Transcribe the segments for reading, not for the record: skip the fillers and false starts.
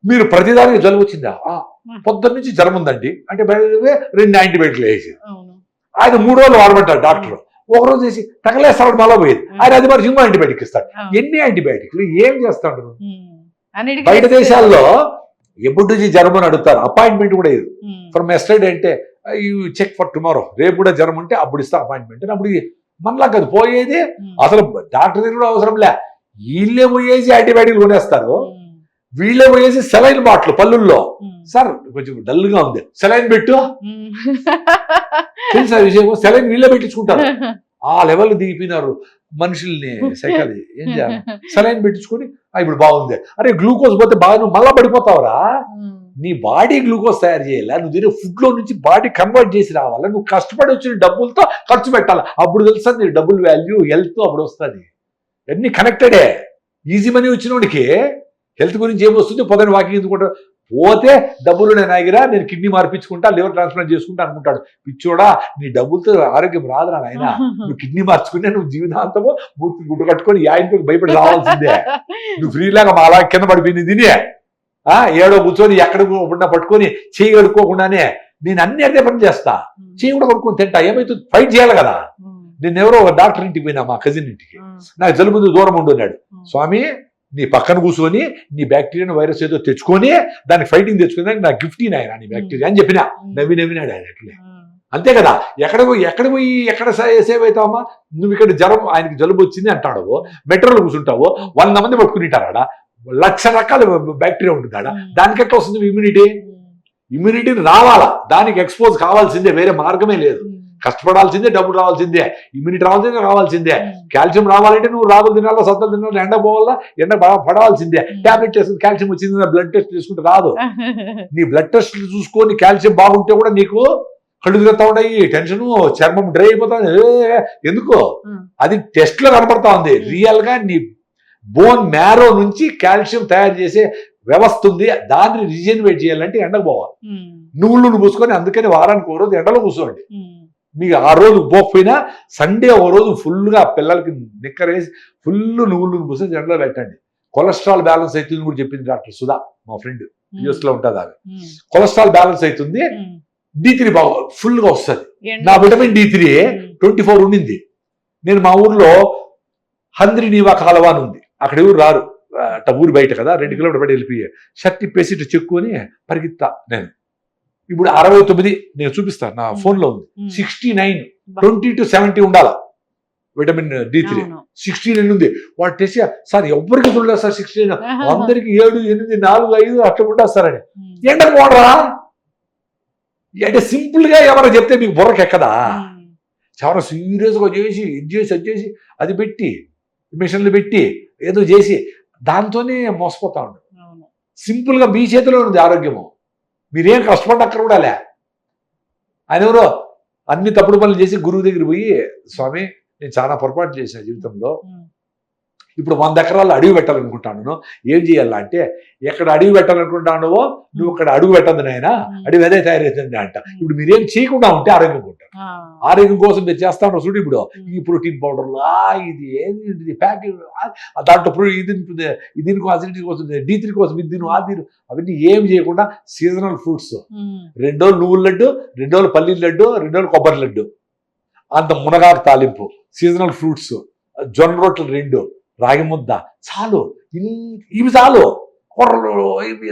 మీరు ప్రతిదానికి జలుబు వచ్చిందా పొద్దున్న నుంచి జ్వరం ఉందండి అంటే 2 యాంటీబయాటిక్లు వేసి ఆయన 3 రోజులు వాడమంటాడు డాక్టర్. ఒక రోజు వేసి తగలేస్తాడు మళ్ళా పోయేది ఆయన అది మరి ఇంకో యాంటీబయాటిక్ ఇస్తాడు. ఎన్ని యాంటీబయాటిక్లు ఏం చేస్తాడు? బయట దేశాల్లో ఎప్పుడు నుంచి జ్వరం అని అడుగుతారు, అపాయింట్మెంట్ కూడా లేదు. ఫ్రమ్ ఎస్టర్డే అంటే యూ చెక్ ఫర్ టుమారో, రేపు కూడా జ్వరం ఉంటే అప్పుడు ఇస్తా అపాయింట్మెంట్ అని. అప్పుడు మనలా కదా పోయేది, అసలు డాక్టర్ దగ్గర కూడా అవసరం లే, వీళ్ళే పోయేసి యాంటీబయాటిక్లు కొనేస్తారు, వీళ్ళే పోయేసి సెలైన్ బాటిల్ పళ్ళుల్లో, సార్ కొంచెం డల్ గా ఉంది సెలైన్ పెట్టు, తెలుసా విషయం, సెలైన్ వీళ్ళే పెట్టించుకుంటారు. ఆ లెవెల్ దిగిపోయినారు మనుషుల్ని సైకాలజీ. ఏం చేయాలి, సెలైన్ పెట్టించుకొని ఇప్పుడు బాగుంది, అరే గ్లూకోజ్ పోతే బాగా నువ్వు మళ్ళా పడిపోతావురా, నీ బాడీ గ్లూకోజ్ తయారు చేయాలా, నువ్వు తినే ఫుడ్ లో నుంచి బాడీ కన్వర్ట్ చేసి రావాలా, నువ్వు కష్టపడి వచ్చిన డబ్బులతో ఖర్చు పెట్టాలా, అప్పుడు తెలుసా నీ డబ్బుల్ వాల్యూ, హెల్త్ అప్పుడు వస్తుంది. అన్ని కనెక్టెడే. ఈజీ మనీ వచ్చిన వాడికి హెల్త్ గురించి ఏమొస్తుంది, పొద్దున వాకింగ్ ఎందుకుంటా పోతే డబ్బులు నేను ఆగిరా, నేను కిడ్నీ మార్పించుకుంటా, లివర్ ట్రాన్స్ప్లాంట్ చేసుకుంటా అనుకుంటాడు. పిచ్చోడా, నీ డబ్బులతో ఆరోగ్యం రాదురా నాయన, నువ్వు కిడ్నీ మార్చుకుంటే నువ్వు జీవితాంతము మూర్తి గుడ్డు కట్టుకొని యాయింటికి భయపడి రావాల్సిందే. నువ్వు ఫ్రీలాగా మా అలా కింద పడిపోయింది తిని ఏడో కూర్చొని ఎక్కడ పట్టుకొని చేయి కడుక్కోకుండానే నేను అన్ని అదే పని చేస్తా, చేయి కూడా కడుక్కొని తింటా, ఏమైతుంది ఫైట్ చేయాలి కదా. నేను ఎవరో ఒక డాక్టర్ ఇంటికి పోయినా, మా కజిన్ ఇంటికి, నాకు జలుబు దూరం ఉండున్నాడు, స్వామి నీ పక్కన కూర్చొని నీ బ్యాక్టీరియా వైరస్ ఏదో తెచ్చుకొని దానికి ఫైటింగ్ తెచ్చుకుని నా గిఫ్ట్ నాయన నీ బ్యాక్టీరియా అని చెప్పినా, నవ్వినాడు ఆయన. అట్లే అంతే కదా, ఎక్కడ పోయి ఎక్కడ సేవ్ అవుతావమ్మా, నువ్వు ఇక్కడ జ్వరం, ఆయనకి జలుబు వచ్చింది అంటాడు, మెట్రోలో కూర్చుంటావు, 100 మంది పట్టుకునింటారాడ, 1,00,000 రకాల బ్యాక్టీరియా ఉంటుంది ఆడ, దానికి ఎట్లా వస్తుంది ఇమ్యూనిటీ రావాలా, దానికి ఎక్స్పోజ్ కావాల్సిందే, వేరే మార్గమే లేదు, కష్టపడాల్సిందే, డబ్బులు రావాల్సిందే, ఇమ్యూనిటీ రావాల్సిందే, కాల్షియం రావాలంటే నువ్వు రాగులు తినాలా, సద్దలు తినాలా, ఎండ పోవాలా, ఎండ పడవలసిందే, టాబ్లెట్ చేసుకుని కాల్షియం వచ్చింది బ్లడ్ టెస్ట్ చేసుకుంటే రాదు. నీ బ్లడ్ టెస్ట్ చూసుకొని కాల్షియం బాగుంటే కూడా నీకు కళ్ళు తిరుగుతా ఉన్నాయి, టెన్షన్, చర్మం డ్రై అయిపోతుంది, ఎందుకు అది టెస్ట్ లో కనపడతా ఉంది. రియల్ గా నీ బోన్ మ్యారో నుంచి కాల్షియం తయారు చేసే వ్యవస్థ ఉంది, దాన్ని రిజెనరేట్ చేయాలంటే ఎండకు పోవాలి. నువ్వులు పూసుకొని, అందుకని వారానికి ఒక రోజు ఎండలో కూర్చోండి. మీకు ఆ రోజు పోకపోయినా సండే ఒక రోజు ఫుల్గా పిల్లలకి నిక్కరేసి ఫుల్ నువ్వులు పూసి ఎండలో పెట్టండి. కొలెస్ట్రాల్ బ్యాలెన్స్ అవుతుంది కూడా చెప్పింది డాక్టర్ సుధా, మా ఫ్రెండ్ యూఎస్ లో ఉంటుంది ఆమె. కొలెస్ట్రాల్ బ్యాలెన్స్ అవుతుంది, D3 బాగా ఫుల్ గా వస్తుంది. నా విటమిన్ D3 24 ఉండింది. నేను మా ఊర్లో హంద్రి నీవా కాలువ అని ఉంది, అక్కడ ఎవరు రారు, ఊరు బయట కదా, 2 కిలోమీటర్ బయట వెళ్ళిపోయి షర్ట్ ఇప్పేసి ఇటు చెక్కుని పరిగెత్తా. నేను ఇప్పుడు 69 నేను చూపిస్తాను, నా ఫోన్ లో ఉంది, 69, 20 to 70 ఉండాలా విటమిన్ D3, 69 ఉంది. వాడు టెస్ట్ సార్ ఎవరికి చూడలేదు సార్ 69, అందరికి 7, 8, 4, 5 అట్లా ఉంటుంది సార్ అని. ఎండకు పోడరా అంటే సింపుల్ గా ఎవరో చెప్తే మీకు బుర్రకు ఎక్కదా, చాలా సీరియస్ గా చేసి అది చేసి అది పెట్టి మిషన్లు పెట్టి ఏదో చేసి దాంతోనే మోసపోతా ఉంటాడు. సింపుల్ గా మీ చేతిలో ఉంది ఆరోగ్యము, మీరేం కష్టపడ్డక్కడ కూడా లే. ఆయన ఎవరో అన్ని తప్పుడు పనులు చేసి గురువు దగ్గర పోయి, స్వామి నేను చాలా పొరపాటు చేసిన జీవితంలో, ఇప్పుడు 100 ఎకరాలు అడుగు పెట్టాలనుకుంటాను, ఏం చేయాలా అంటే, ఎక్కడ అడుగు పెట్టాలనుకుంటానో నువ్వు అక్కడ అడుగు పెట్టదు నాయన, అడుగు అదే తయారవుతుంది అంట. ఇప్పుడు మీరేం చేయకుండా ఉంటే ఆరోగ్యం ఉంటారు. ఆరోగ్యం కోసం మీరు చేస్తా ఉంటారు చూడు, ఇప్పుడు ఈ ప్రోటీన్ పౌడర్లు ఇది ఏది ప్యాకెట్, దాంట్లో ఇది ఉంటుంది, దీనికి అసిడిటీ కోసం, D3 కోసం ఇది తిను, అది తిను, అవన్నీ ఏం చేయకుండా సీజనల్ ఫ్రూట్స్, 2 రోజులు నువ్వుల లడ్డు, 2 రోజులు పల్లీల లడ్డు, 2 రోజులు కొబ్బరి లడ్డు, అంత మునగాకు తాలింపు, సీజనల్ ఫ్రూట్స్, జొన్న రొట్టెలు 2, రాగి ముద్ద, చాలు, ఇవి చాలు. కూరలు ఇవి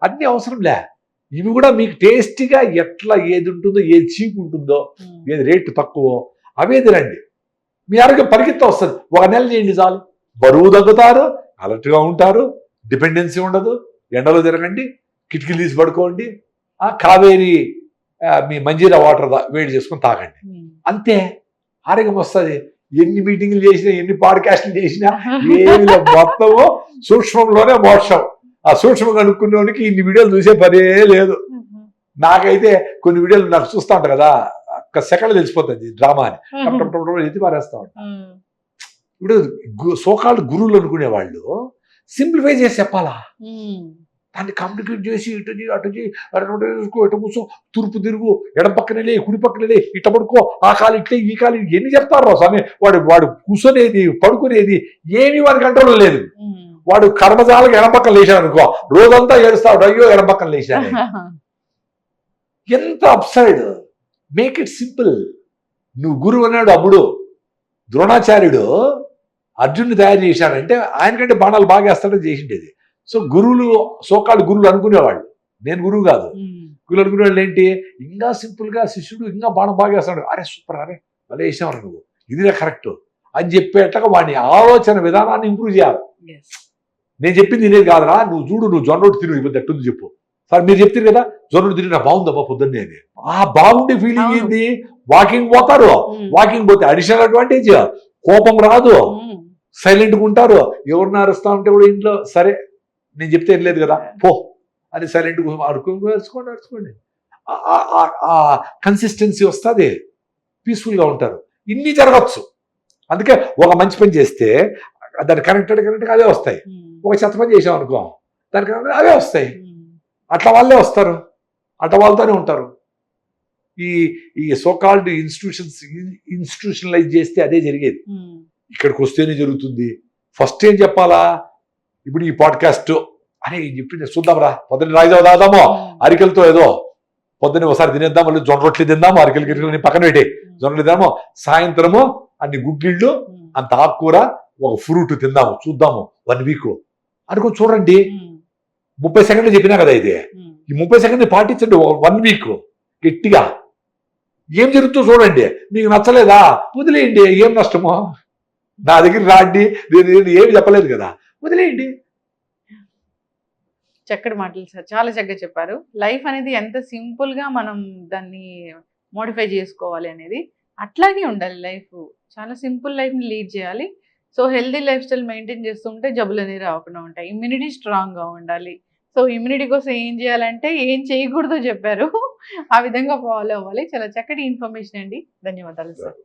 అన్ని అవసరం లే, ఇవి కూడా మీకు టేస్టీగా ఎట్లా ఏది ఉంటుందో, ఏది చీప్ ఉంటుందో, ఏది రేటు తక్కువ అవే తినండి, మీ ఆరోగ్యం పరిగెత్త వస్తుంది. 1 నెల చేయండి చాలు, బరువు తగ్గుతారు, అలర్ట్గా ఉంటారు, డిపెండెన్సీ ఉండదు. ఎండలో తిరగండి, కిటికీలు తీసి పడుకోండి, కావేరి మీ మంజీరా వాటర్ వేడి చేసుకొని తాగండి, అంతే ఆరోగ్యం వస్తుంది. ఎన్ని మీటింగ్లు చేసినా, ఎన్ని పాడ్కాస్ట్లు చేసినా ఏమి మొత్తము సూక్ష్మంలోనే మోక్షం. ఆ సూక్ష్మం కనుక్కునేవానికి ఇన్ని వీడియోలు చూసే పనే లేదు. నాకైతే కొన్ని వీడియోలు నాకు చూస్తా ఉంటాను కదా, ఒక్క సెకండ్ తెలిసిపోతుంది డ్రామా అని, ఎత్తి పారేస్తా ఉంటాను. ఇప్పుడు సోకాల్డ్ గురువులు అనుకునే వాళ్ళు సింప్లిఫై చేసి చెప్పాలా, దాన్ని కాంప్లికేట్ చేసి ఇటు చేయి అటు చేయి, ఇటు కూర్చో, తూర్పు తిరుగు, ఎడం పక్కనే కుడి పక్కనే ఇట్ట పడుకో, ఆ కాలు ఇట్లే ఈ కాలు, ఎన్ని చెప్తారు స్వామి. వాడు కూర్చొనేది పడుకునేది ఏమీ వాడి కంట్రోల్ లేదు. వాడు కర్మజాలకు ఎడపక్కన లేచాడు అనుకో, రోజంతా ఏడుస్తాడు, అయ్యో ఎడపక్కన లేచాను. ఎంత అప్సైడ్. Make it simple. నువ్వు గురువు అన్నాడు అప్పుడు ద్రోణాచార్యుడు అర్జునుని తయారు చేశాడంటే ఆయనకంటే బాణాలు బాగా వేస్తాడని చేసిండేది. సో గురువులు, సోకాళ్ళు గురువులు అనుకునేవాళ్ళు, నేను గురువు కాదు, గురువులు అనుకునేవాళ్ళు ఏంటి, ఇంకా సింపుల్ గా శిష్యుడు ఇంకా బాణం బాగా వేస్తాడు, అరే సూపర్, అరే అలా వేసావు నువ్వు, ఇదినే కరెక్ట్ అని చెప్పేటగా వాడిని ఆలోచన విధానాన్ని ఇంప్రూవ్ చేయాలి. నేను చెప్పింది ఇదే కాదురా, నువ్వు చూడు, నువ్వు జొన్న రొట్టె తిను, ఇప్పుడు ఎట్టుంది చెప్పు సార్, మీరు చెప్తారు కదా జొన్న రొట్టె తిని, నా బాగుందమ్మా పొద్దున్నే అని. ఆ బాగుండే ఫీలింగ్ ఏంది, వాకింగ్ పోతారు, వాకింగ్ పోతే అడిషనల్ అడ్వాంటేజ్, కోపం రాదు, సైలెంట్గా ఉంటారు, ఎవరిని అరుస్తా ఉంటే కూడా ఇంట్లో సరే నేను చెప్తే ఏం లేదు కదా పో అని సైలెంట్గా అరుచుకోండి. ఆ కన్సిస్టెన్సీ వస్తుంది, పీస్ఫుల్గా ఉంటారు. ఇన్ని జరగచ్చు. అందుకే ఒక మంచి పని చేస్తే దాన్ని కనెక్టెడ్గా అవే వస్తాయి, ఒక చెత్త పని చేసాం అనుకో దానికి కనెక్టెడ్ అవే వస్తాయి. అట్లా వాళ్ళే వస్తారు, అట్లా వాళ్ళతోనే ఉంటారు. ఈ సోకాల్డ్ ఇన్స్టిట్యూషనలైజ్ చేస్తే అదే జరిగేది. ఇక్కడికి వస్తేనే జరుగుతుంది. ఫస్ట్ ఏం చెప్పాలా, ఇప్పుడు ఈ పాడ్కాస్ట్ అరే చెప్పింది చూద్దాంరా, పొద్దున్న రాయిదో దాదామో అరికెలతో ఏదో పొద్దున్న ఒకసారి తినేద్దాం, మళ్ళీ జొన్న రొట్టెలు తిందాము, అరికెలు గిరికలు పక్కన పెట్టి జొన్న తిందాము, సాయంత్రము అన్ని గుగ్గిళ్ళు, అంత ఆకుకూర, ఒక ఫ్రూట్ తిందాము, చూద్దాము 1 వీక్ అనుకో. చూడండి 30 సెకండ్లు చెప్పినా కదా ఇది, ఈ 30 సెకండ్లు పాటించండి 1 వీక్ గట్టిగా. ఏం జరుగుతుందో చూడండి. మీకు నచ్చలేదా వదిలేయండి, ఏం నష్టమో, నా దగ్గర రాండి, నేను ఏమి చెప్పలేదు కదా, వదిలేయండి. చక్కటి మాటలు సార్, చాలా చక్కగా చెప్పారు. లైఫ్ అనేది ఎంత సింపుల్ గా మనం దాన్ని మోడిఫై చేసుకోవాలి అనేది అట్లాగే ఉండాలి. లైఫ్ చాలా సింపుల్ లైఫ్ ని లీడ్ చేయాలి. So healthy life style maintain చేస్తుంటే జబ్బులు అనేవి రాకుండా ఉంటాయి. ఇమ్యూనిటీ స్ట్రాంగ్ గా ఉండాలి. సో ఇమ్యూనిటీ కోసం ఏం చేయాలంటే ఏం చేయకూడదో చెప్పారు, ఆ విధంగా ఫాలో అవ్వాలి. చాలా చక్కటి ఇన్ఫర్మేషన్ అండి, ధన్యవాదాలు సార్.